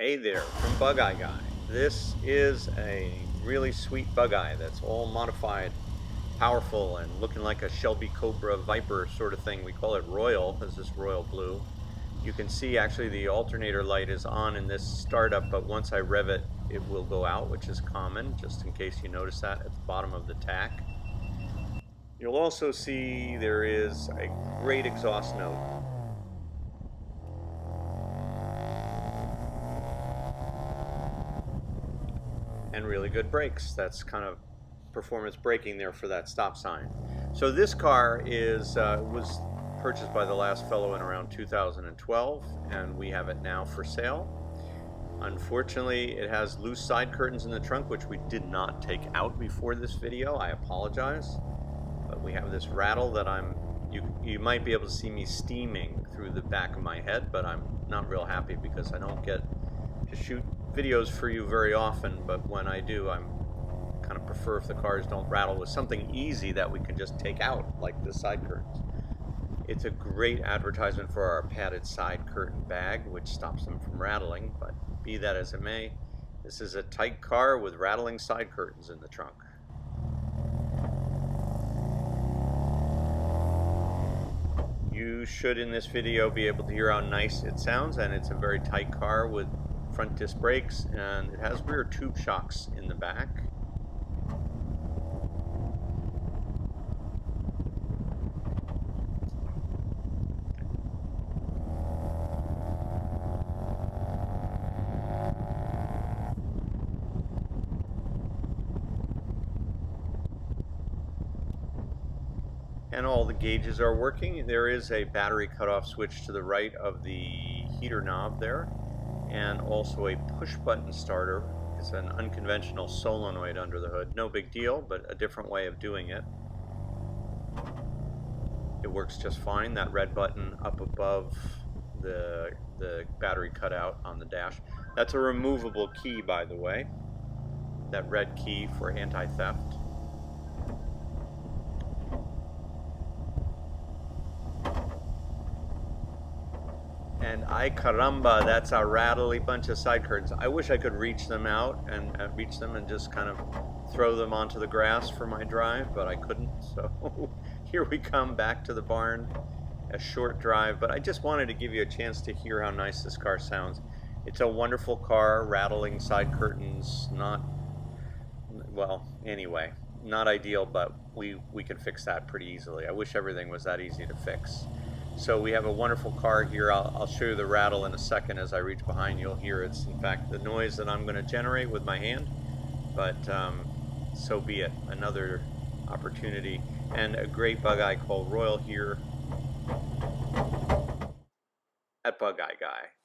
Hey there, from Bugeyeguy. This is a really sweet Bugeye that's all modified, powerful, and looking like a Shelby Cobra Viper sort of thing. We call it Royal, as this royal blue. You can see actually the alternator light is on in this startup, but once I rev it, it will go out, which is common, just in case you notice that at the bottom of the tack. You'll also see there is a great exhaust note. And really good brakes. That's kind of performance braking there for that stop sign. So this car was purchased by the last fellow in around 2012, and we have it now for sale. Unfortunately, it has loose side curtains in the trunk, which we did not take out before this video. I apologize. But we have this rattle that you might be able to see me steaming through the back of my head, but I'm not real happy because I don't get to shoot videos for you very often, but when I do, I'm kind of prefer if the cars don't rattle with something easy that we can just take out, like the side curtains. It's a great advertisement for our padded side curtain bag, which stops them from rattling, but be that as it may, this is a tight car with rattling side curtains in the trunk. You should in this video be able to hear how nice it sounds, and it's a very tight car with front disc brakes, and it has rear tube shocks in the back. And all the gauges are working. There is a battery cutoff switch to the right of the heater knob there, and also a push button starter. It's an unconventional solenoid under the hood. No big deal, but a different way of doing it. It works just fine. That red button up above the battery cutout on the dash. That's a removable key, by the way. That red key for anti-theft. And ay caramba, that's a rattly bunch of side curtains. I wish I could reach them out and reach them and just kind of throw them onto the grass for my drive, but I couldn't. So here we come back to the barn, a short drive, but I just wanted to give you a chance to hear how nice this car sounds. It's a wonderful car, rattling side curtains, not, well, anyway, not ideal, but we can fix that pretty easily. I wish everything was that easy to fix. So we have a wonderful car here. I'll show you the rattle in a second. As I reach behind, you'll hear it's in fact the noise that I'm going to generate with my hand, but so be it. Another opportunity, and a great Bugeye called Royal here at Bugeyeguy.